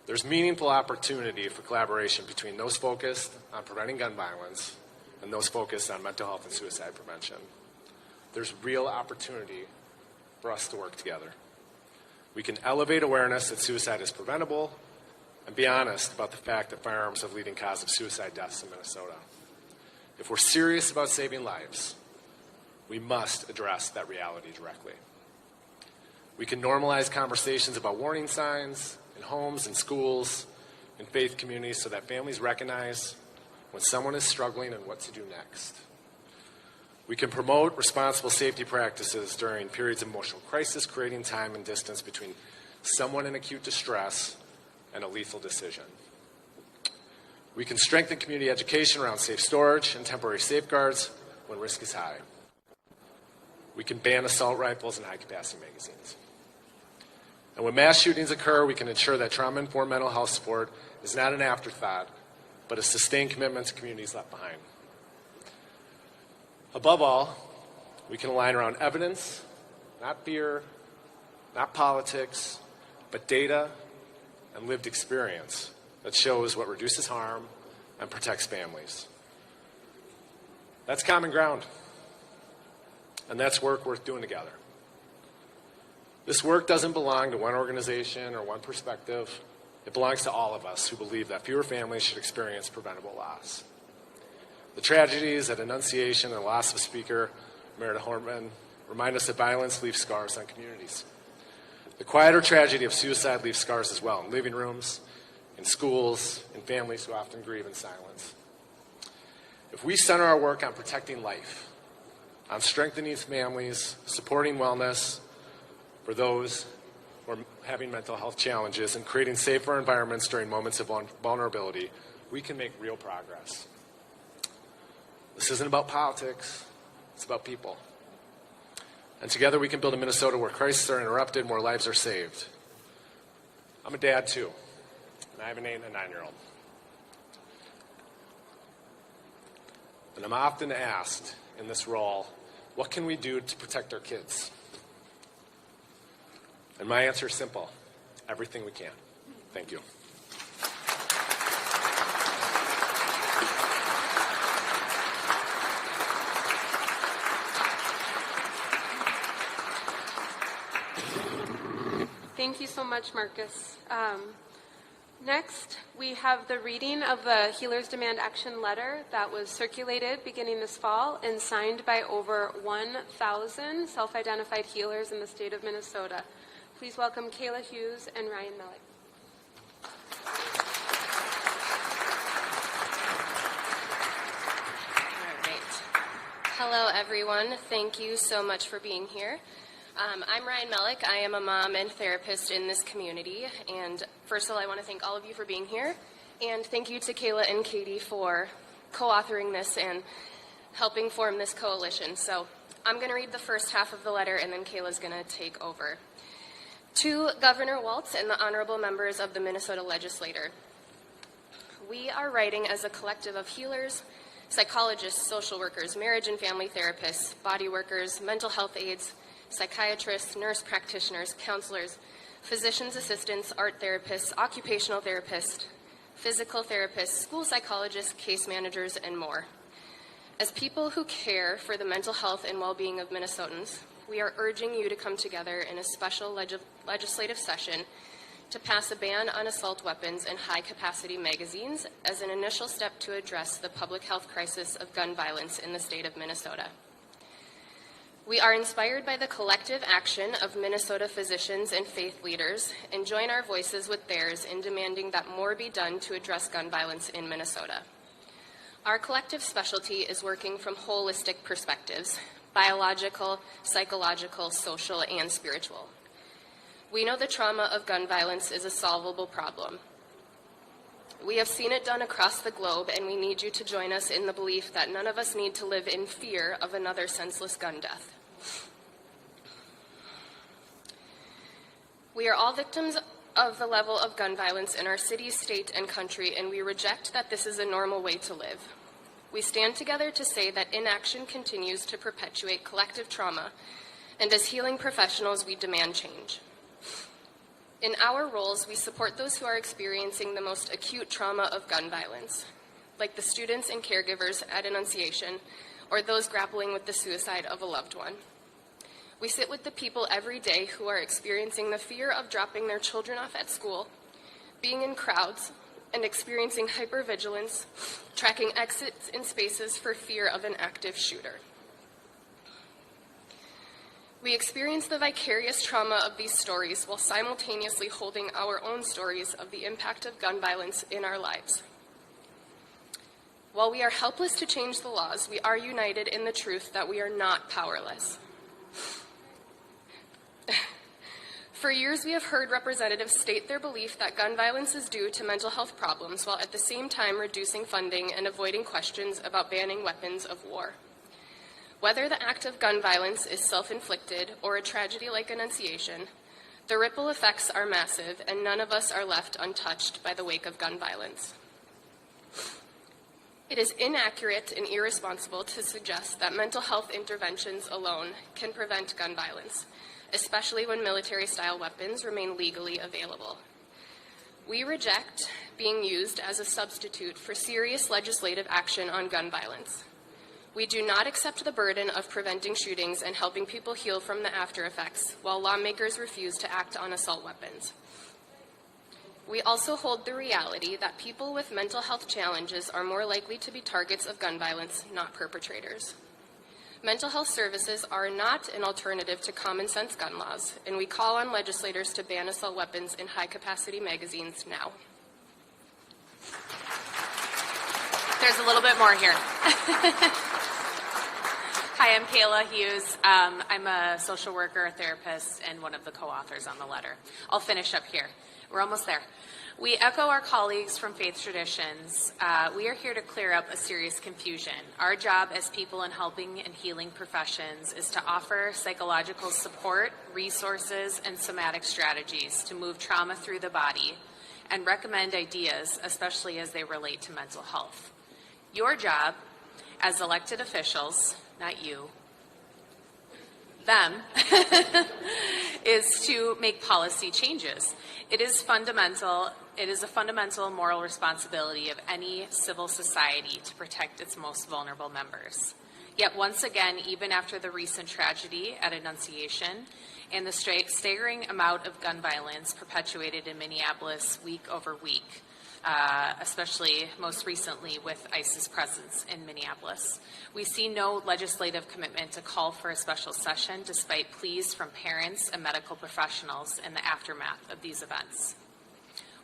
There's meaningful opportunity for collaboration between those focused on preventing gun violence and those focused on mental health and suicide prevention. There's real opportunity for us to work together. We can elevate awareness that suicide is preventable and be honest about the fact that firearms are the leading cause of suicide deaths in Minnesota. If we're serious about saving lives, we must address that reality directly. We can normalize conversations about warning signs in homes and schools and faith communities so that families recognize when someone is struggling and what to do next. We can promote responsible safety practices during periods of emotional crisis, creating time and distance between someone in acute distress and a lethal decision. We can strengthen community education around safe storage and temporary safeguards when risk is high. We can ban assault rifles and high-capacity magazines. And when mass shootings occur, we can ensure that trauma-informed mental health support is not an afterthought, but a sustained commitment to communities left behind. Above all, we can align around evidence, not fear, not politics, but data and lived experience that shows what reduces harm and protects families. That's common ground, and that's work worth doing together. This work doesn't belong to one organization or one perspective. It belongs to all of us who believe that fewer families should experience preventable loss. The tragedies at Annunciation and the loss of Speaker Meredith Hortman remind us that violence leaves scars on communities. The quieter tragedy of suicide leaves scars as well in living rooms, in schools, in families who often grieve in silence. If we center our work on protecting life, on strengthening families, supporting wellness for those who are having mental health challenges, and creating safer environments during moments of vulnerability, we can make real progress. This isn't about politics, it's about people. And together we can build a Minnesota where crises are interrupted and where lives are saved. I'm a dad too, and I have an 8 and a 9-year-old. And I'm often asked in this role, what can we do to protect our kids? And my answer is simple: everything we can. Thank you. Thank you so much, Marcus. Next, we have the reading of the Healers Demand Action Letter that was circulated beginning this fall and signed by over 1,000 self-identified healers in the state of Minnesota. Please welcome Kayla Hughes and Ryan Millick. All right. Hello, everyone. Thank you so much for being here. I'm Ryan Millick. I am a mom and therapist in this community. And first of all, I want to thank all of you for being here. And thank you to Kayla and Katie for co-authoring this and helping form this coalition. So I'm going to read the first half of the letter, and then Kayla's going to take over. To Governor Waltz and the honorable members of the Minnesota Legislature, we are writing as a collective of healers, psychologists, social workers, marriage and family therapists, body workers, mental health aides, psychiatrists, nurse practitioners, counselors, physician's assistants, art therapists, occupational therapists, physical therapists, school psychologists, case managers, and more. As people who care for the mental health and well-being of Minnesotans, we are urging you to come together in a special legislative session to pass a ban on assault weapons and high-capacity magazines as an initial step to address the public health crisis of gun violence in the state of Minnesota. We are inspired by the collective action of Minnesota physicians and faith leaders and join our voices with theirs in demanding that more be done to address gun violence in Minnesota. Our collective specialty is working from holistic perspectives: biological, psychological, social, and spiritual. We know the trauma of gun violence is a solvable problem. We have seen it done across the globe, and we need you to join us in the belief that none of us need to live in fear of another senseless gun death. We are all victims of the level of gun violence in our city, state, and country, and we reject that this is a normal way to live. We stand together to say that inaction continues to perpetuate collective trauma, and as healing professionals, we demand change. In our roles, we support those who are experiencing the most acute trauma of gun violence, like the students and caregivers at Annunciation, or those grappling with the suicide of a loved one. We sit with the people every day who are experiencing the fear of dropping their children off at school, being in crowds, and experiencing hypervigilance, tracking exits in spaces for fear of an active shooter. We experience the vicarious trauma of these stories while simultaneously holding our own stories of the impact of gun violence in our lives. While we are helpless to change the laws, we are united in the truth that we are not powerless. For years, we have heard representatives state their belief that gun violence is due to mental health problems, while at the same time reducing funding and avoiding questions about banning weapons of war. Whether the act of gun violence is self-inflicted or a tragedy like Annunciation, the ripple effects are massive, and none of us are left untouched by the wake of gun violence. It is inaccurate and irresponsible to suggest that mental health interventions alone can prevent gun violence, especially when military-style weapons remain legally available. We reject being used as a substitute for serious legislative action on gun violence. We do not accept the burden of preventing shootings and helping people heal from the after effects, while lawmakers refuse to act on assault weapons. We also hold the reality that people with mental health challenges are more likely to be targets of gun violence, not perpetrators. Mental health services are not an alternative to common sense gun laws, and we call on legislators to ban assault weapons in high-capacity magazines now. There's a little bit more here. Hi, I'm Kayla Hughes. I'm a social worker, a therapist, and one of the co-authors on the letter. I'll finish up here. We're almost there. We echo our colleagues from faith traditions. We are here to clear up a serious confusion. Our job as people in helping and healing professions is to offer psychological support, resources, and somatic strategies to move trauma through the body and recommend ideas, especially as they relate to mental health. Your job as elected officials, not you, them, is to make policy changes. It is a fundamental moral responsibility of any civil society to protect its most vulnerable members. Yet once again, even after the recent tragedy at Annunciation and the staggering amount of gun violence perpetuated in Minneapolis week over week, especially most recently with ICE's presence in Minneapolis, we see no legislative commitment to call for a special session despite pleas from parents and medical professionals in the aftermath of these events.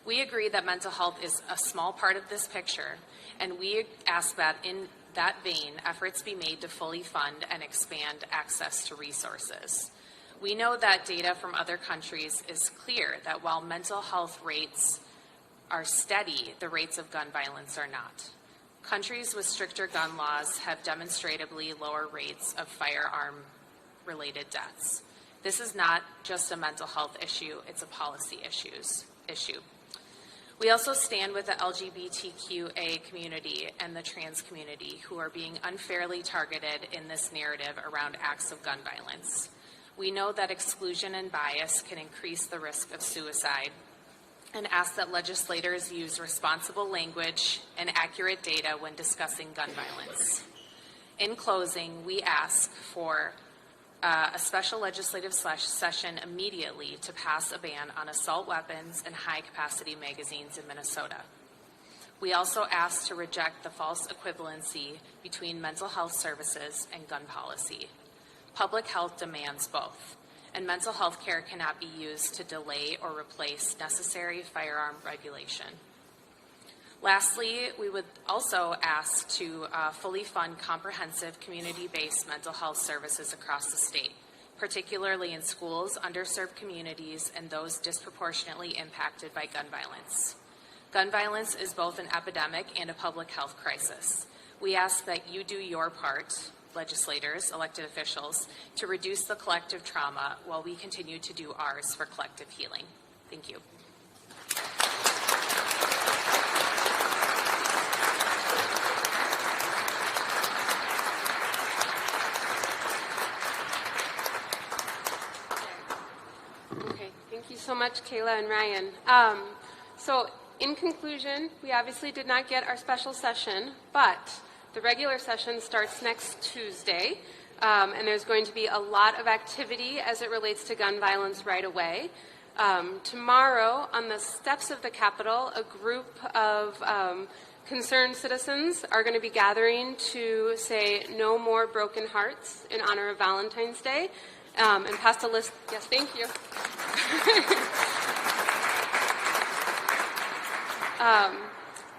We agree that mental health is a small part of this picture, and we ask that in that vein, efforts be made to fully fund and expand access to resources. We know that data from other countries is clear that while mental health rates are steady, the rates of gun violence are not. Countries with stricter gun laws have demonstrably lower rates of firearm-related deaths. This is not just a mental health issue, it's a policy issue. We also stand with the LGBTQA community and the trans community who are being unfairly targeted in this narrative around acts of gun violence. We know that exclusion and bias can increase the risk of suicide and ask that legislators use responsible language and accurate data when discussing gun violence. In closing, we ask for a special legislative session immediately to pass a ban on assault weapons and high-capacity magazines in Minnesota. We also ask to reject the false equivalency between mental health services and gun policy. Public health demands both, and mental health care cannot be used to delay or replace necessary firearm regulation. Lastly, we would also ask to fully fund comprehensive community-based mental health services across the state, particularly in schools, underserved communities, and those disproportionately impacted by gun violence. Gun violence is both an epidemic and a public health crisis. We ask that you do your part, legislators, elected officials, to reduce the collective trauma while we continue to do ours for collective healing. Thank you. Thank you so much, Kayla and Ryan. So in conclusion, we obviously did not get our special session, but the regular session starts next Tuesday, and there's going to be a lot of activity as it relates to gun violence right away. Tomorrow, on the steps of the Capitol, a group of concerned citizens are going to be gathering to say "No More Broken Hearts" in honor of Valentine's Day. And passed a list. Yes, thank you.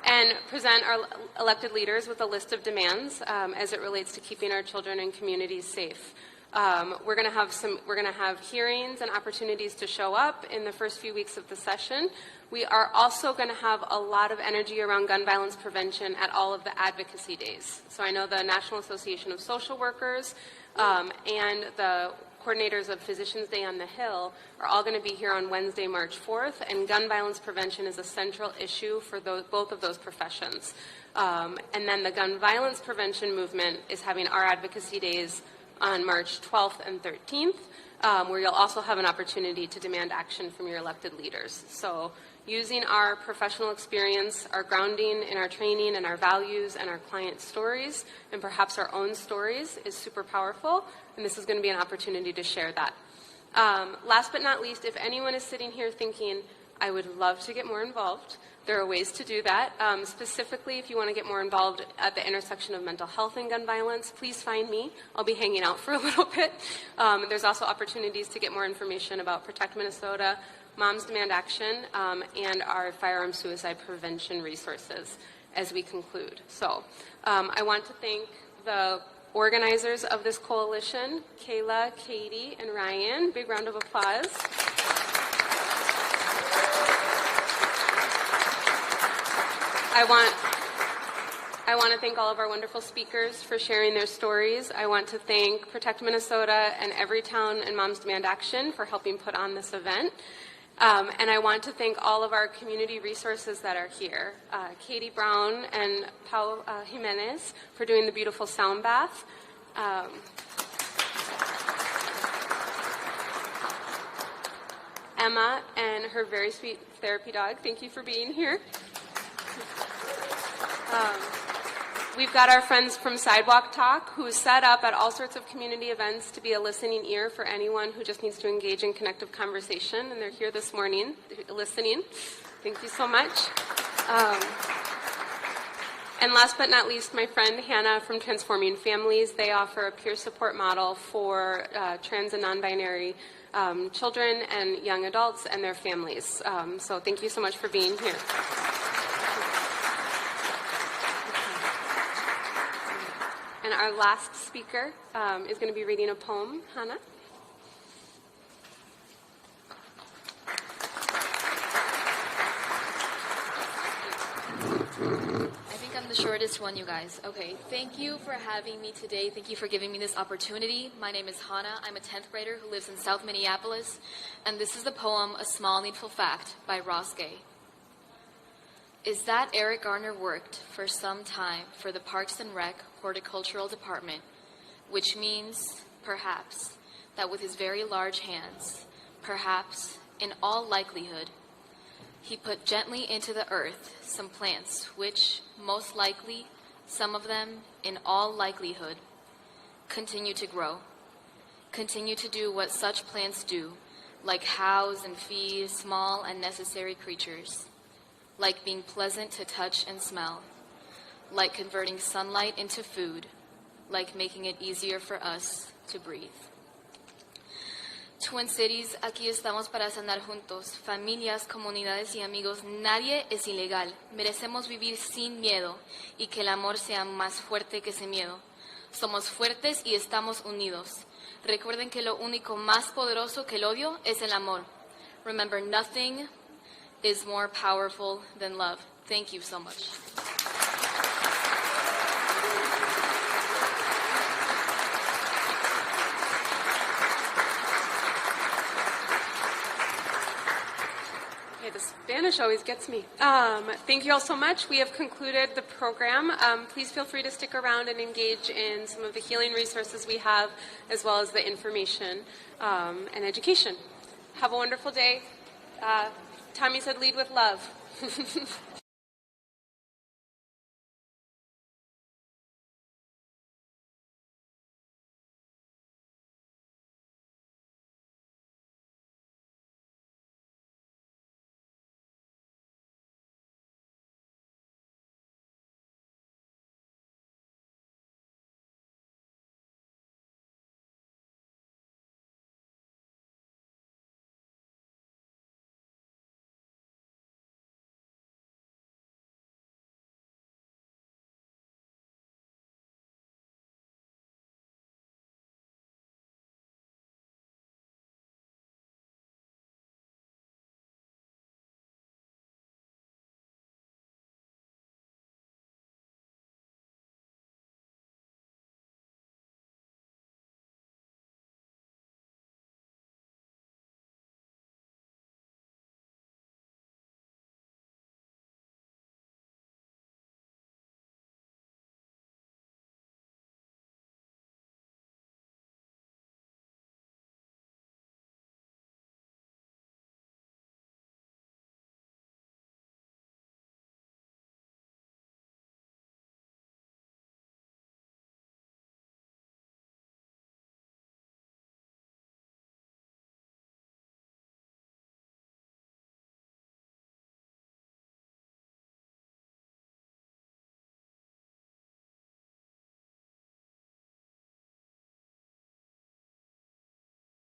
And present our elected leaders with a list of demands as it relates to keeping our children and communities safe. We're going to have hearings and opportunities to show up in the first few weeks of the session. We are also going to have a lot of energy around gun violence prevention at all of the advocacy days. So I know the National Association of Social Workers and the coordinators of Physicians Day on the Hill are all going to be here on Wednesday, March 4th, and gun violence prevention is a central issue for both of those professions. And then the gun violence prevention movement is having our advocacy days on March 12th and 13th, where you'll also have an opportunity to demand action from your elected leaders. So using our professional experience, our grounding in our training and our values and our client stories, and perhaps our own stories, is super powerful, and this is going to be an opportunity to share that. Last but not least, if anyone is sitting here thinking, I would love to get more involved, there are ways to do that. Specifically, if you want to get more involved at the intersection of mental health and gun violence, please find me. I'll be hanging out for a little bit. There's also opportunities to get more information about Protect Minnesota, Moms Demand Action, and our firearm suicide prevention resources as we conclude. So I want to thank the organizers of this coalition, Kayla, Katie, and Ryan. Big round of applause. I want to thank all of our wonderful speakers for sharing their stories. I want to thank Protect Minnesota and Everytown and Moms Demand Action for helping put on this event. And I want to thank all of our community resources that are here. Katie Brown and Pau Jimenez for doing the beautiful sound bath. Emma and her very sweet therapy dog, thank you for being here. We've got our friends from Sidewalk Talk who set up at all sorts of community events to be a listening ear for anyone who just needs to engage in connective conversation, and they're here this morning listening. Thank you so much. And last but not least, my friend Hannah from Transforming Families. They offer a peer support model for trans and non-binary children and young adults and their families. So thank you so much for being here. And our last speaker is going to be reading a poem. Hannah? I think I'm the shortest one, you guys. Okay, thank you for having me today. Thank you for giving me this opportunity. My name is Hannah. I'm a 10th grader who lives in South Minneapolis. And this is the poem, A Small Needful Fact by Ross Gay. Is that Eric Garner worked for some time for the Parks and Rec Horticultural Department, which means, perhaps, that with his very large hands, perhaps, in all likelihood, he put gently into the earth some plants which, most likely, some of them, in all likelihood, continue to grow, continue to do what such plants do, like house and feed small and necessary creatures, like being pleasant to touch and smell, like converting sunlight into food, like making it easier for us to breathe. Twin Cities, aquí estamos para sanar juntos. Familias, comunidades y amigos, nadie es ilegal. Merecemos vivir sin miedo y que el amor sea más fuerte que ese miedo. Somos fuertes y estamos unidos. Recuerden que lo único más poderoso que el odio es el amor. Remember, nothing is more powerful than love. Thank you so much. Okay, the Spanish always gets me. Thank you all so much. We have concluded the program. Please feel free to stick around and engage in some of the healing resources we have, as well as the information and education. Have a wonderful day. Tommy said lead with love.